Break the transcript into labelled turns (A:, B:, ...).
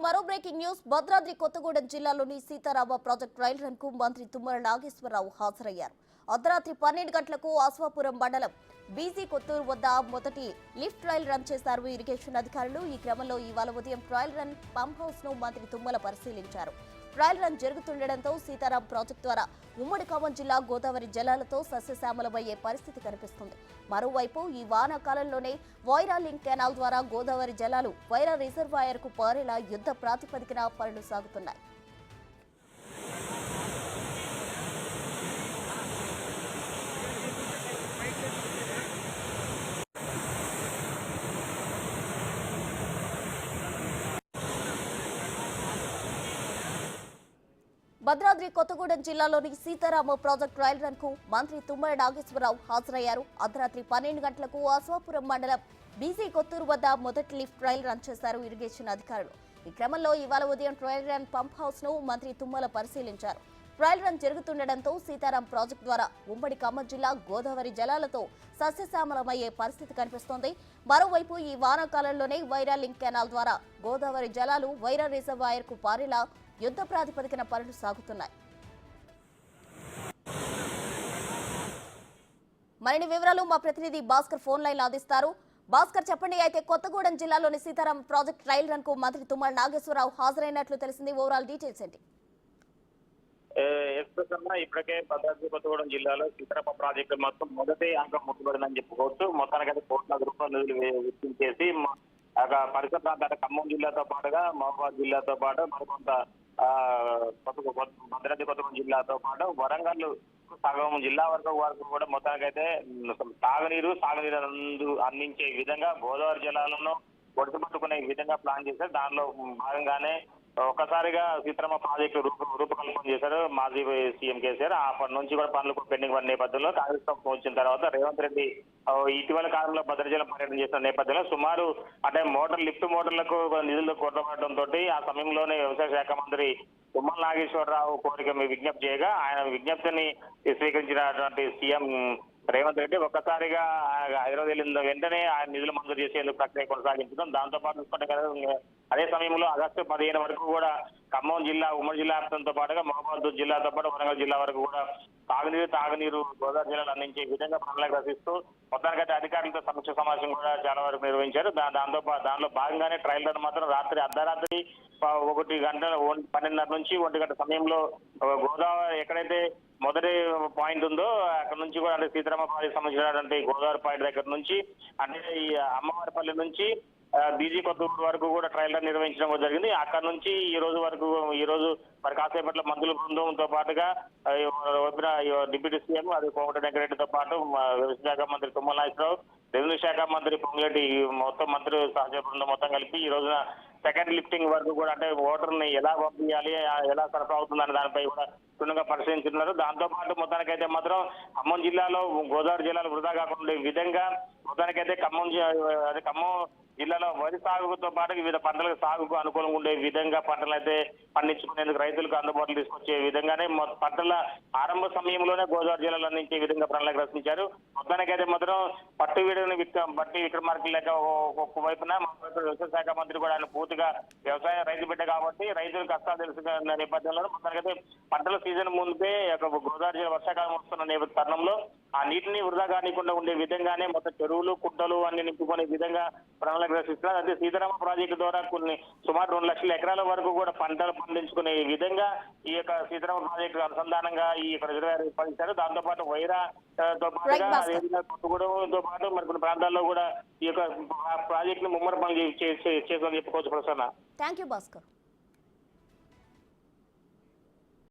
A: మరో breaking news. Bhadradri Kothagudem జిల్లాలోని Sitarama project rail run కు మంత్రి తుమ్మల నాగేశ్వరరావు హాజరయ్యారు. అర్ధరాత్రి 12 గంటలకు ఆస్వాపురం మండలం బీసీ కొత్తూరు వద్ద మొదటి లిఫ్ట్ రైల్ రన్ చేశారు ఇరిగేషన్ అధికారులు. ఈ క్రమంలో ఇవాళ ఉదయం ట్రయల్ రన్ పంప్ హౌస్ ను మంత్రి తుమ్మల పరిశీలించారు. ట్రయల్ రన్ జరుగుతుండటంతో సీతారాం ప్రాజెక్టు ద్వారా ఉమ్మడి ఖమ్మం జిల్లా గోదావరి జలాలతో సస్యశ్యామలమయ్యే పరిస్థితి కనిపిస్తుంది. మరోవైపు ఈ వానాకాలంలోనే వైరా లింక్ కెనాల్ ద్వారా గోదావరి జలాలు వైరా రిజర్వాయర్ కు పారేలా యుద్ధ ప్రాతిపదికన పనులు సాగుతున్నాయి. భద్రాద్రి కొత్తగూడెం జిల్లాలోని సీతారామ ప్రాజెక్టు రైల్ రన్ కు మంత్రి తుమ్మల నాగేశ్వరరావు హాజరయ్యారు. అర్ధరాత్రి 12 గంటలకు ఆస్వాపురం మండలం బీసీ కొత్తూరు వద్ద మొదటి లిఫ్ట్ రైల్ రన్ చేశారు ఇరిగేషన్ అధికారులు. ఈ క్రమంలో ఇవాళ ఉదయం ట్రయల్ రన్ పంప్ హౌస్ ను మంత్రి తుమ్మల పరిశీలించారు. ట్రయల్ రన్ జరుగుతుండటంతో సీతారాం ప్రాజెక్టు ద్వారా ఉమ్మడి ఖమ్మం జిల్లా గోదావరి జలాలతో సస్యశ్యామలమయ్యే పరిస్థితి కనిపిస్తోంది. మరోవైపు ఈ వానాకాలంలోనే వైరా లింక్ కెనాల్ ద్వారా గోదావరి జలాలు వైరా రిజర్వాయర్ కు పారేలా యుద్ధ ప్రాతిపదికన పనులు సాగుతున్నాయి. మరిన్ని వివరాలు మా ప్రతినిధి భాస్కర్ ఫోన్ లైన్ అందిస్తారు. భాస్కర్, చెప్పండి. అయితే కొత్తగూడెం జిల్లాలోని సీతారాం ప్రాజెక్ట్ రైల్ రన్ కు మంత్రి తుమ్మల నాగేశ్వరరావు హాజరైనట్లు తెలిసింది. ఓవరాల్ డీటెయిల్స్ ఏంటి?
B: ఇప్పటికే భద్రాద్రి కొత్తగూడెం జిల్లాలో సీతారామ ప్రాజెక్టు మొత్తం మొదటి అంకం ముట్టుబడిందని చెప్పుకోవచ్చు. మొత్తానికైతే కోట్ల రూపాయలు నిధులు వెచ్చించేసి పరిసర ప్రాంతాల ఖమ్మం జిల్లాతో పాటుగా మహబూబాద్ జిల్లాతో పాటు మరికొంత భద్రాద్రి కొత్తగూడెం జిల్లాతో పాటు వరంగల్ సగం జిల్లా వరకు కూడా మొత్తానికైతే సాగునీరు అందించే విధంగా గోదావరి జలాలను ఒడిసిపట్టుకునే విధంగా ప్లాన్ చేశారు. దానిలో భాగంగానే ఒక్కసారిగా సీతారామ ప్రాజెక్టు రూపకల్పన చేశారు మాజీ సీఎం కేసీఆర్. అప్పటి నుంచి కూడా పనులు పెండింగ్ పడిన నేపథ్యంలో కాంగ్రెస్ ప్రభుత్వం వచ్చిన తర్వాత రేవంత్ రెడ్డి ఇటీవల కాలంలో భద్రాచలం పర్యటన చేసిన నేపథ్యంలో సుమారు అంటే లిఫ్ట్ మోటార్లకు నిధులు కొట్టబడటంతో ఆ సమయంలోనే వ్యవసాయ శాఖ మంత్రి తుమ్మల నాగేశ్వరరావు కోరిక విజ్ఞప్తి చేయగా ఆయన విజ్ఞప్తిని స్వీకరించినటువంటి సీఎం రేవంత్ రెడ్డి ఒక్కసారిగా హైదరాబాద్ వెళ్ళిన వెంటనే ఆయన నిధులు మంజూరు చేసేందుకు ప్రక్రియ కొనసాగించడం. దాంతో పాటు చూసుకుంటే అదే సమయంలో ఆగస్టు 15 వరకు కూడా ఖమ్మం జిల్లా ఉమ్మడి జిల్లా వ్యాప్తంతో పాటుగా మహబూబాద్ జిల్లాతో పాటు వరంగల్ జిల్లా వరకు కూడా తాగునీరు గోదావరి జిల్లాలు అందించే విధంగా పనులకు రచిస్తూ మొత్తానికైతే అధికారులతో సమీక్ష సమావేశం కూడా చాలా వరకు నిర్వహించారు. దానిలో భాగంగానే ట్రయల్ రన్ మాత్రం అర్ధరాత్రి 1 గంటల 12:30 నుంచి 1 గంట సమయంలో గోదావరి ఎక్కడైతే మొదటి పాయింట్ ఉందో అక్కడ నుంచి కూడా అంటే సీతారామ ప్రాజెక్ట్ సంబంధించినటువంటి గోదావరి పాయింట్ దగ్గర నుంచి అంటే ఈ అమ్మవారిపల్లి నుంచి బీజీ కొత్తూరు వరకు కూడా ట్రయల్ రన్ నిర్వహించడం జరిగింది. అక్కడ నుంచి ఈ రోజు మరి కాసేపట్ల మంత్రుల బృందంతో పాటుగా డిప్యూటీ సీఎం అది కోమటి వెంకరెడ్డితో పాటు వ్యవసాయ శాఖ మంత్రి తుమ్మల నాగేశ్వరరావు, రెవెన్యూ శాఖ మంత్రి పొంగులేటి మొత్తం మంత్రి సహచర బృందం మొత్తం కలిపి ఈ రోజున సెకండ్ లిఫ్టింగ్ వరకు కూడా అంటే ఓటర్ని ఎలా పంపించాలి, ఎలా సరఫరా అవుతుందనే దానిపై కూడా క్షుణ్ణంగా పరిశీలించుతున్నారు. దాంతో పాటు మొత్తానికైతే మాత్రం ఖమ్మం జిల్లాలో గోదావరి జిల్లాలో వృధా కాకుండా విధంగా మొత్తానికైతే ఖమ్మం జిల్లాలో వరి సాగుతో పాటు వివిధ పంటలకు సాగుకు అనుకూలంగా ఉండే విధంగా పంటలు అయితే పండించుకునేందుకు రైతులకు అందుబాటులో తీసుకొచ్చే విధంగానే పంటల ఆరంభ సమయంలోనే గోదావరి జిల్లాలో అందించే విధంగా ప్రణాళిక రచించారు. మొత్తానికైతే మాత్రం బట్టి విక్రమార్కులు లేక ఒక్క వైపున వ్యవసాయ శాఖ మంత్రి కూడా ఆయన పూర్తిగా రైతు బిడ్డ కాబట్టి రైతులకు కష్టాలు తెలుసుకున్న నేపథ్యంలో మొత్తానికైతే పంటల సీజన్ ముందే గోదావరి జిల్లా వర్షాకాలం వస్తున్న తరుణంలో ఆ నీటిని వృధా కానికుండా ఉండే విధంగానే మొత్తం చెరువులు కుంటలు అన్ని నింపుకునే విధంగా ప్రణాళిక రచిస్తున్నారు. అదే సీతారామ ప్రాజెక్టు ద్వారా సుమారు 2 లక్షల ఎకరాల వరకు కూడా పంటలు పండించుకునే విధంగా ఈ యొక్క సీతారామ ప్రాజెక్టు అనుసంధానంగా ఈ యొక్క రిజర్వాయర్ ఏర్పరిచారు. దాంతో పాటు వైరాతో పాటుగా కొత్తగూడెంతో పాటు మరికొన్ని ప్రాంతాల్లో కూడా ఈ యొక్క ప్రాజెక్టును ముమ్మర పనులు చేసామని చెప్పుకోవచ్చు. Prasanna,
A: thank you Bhaskar.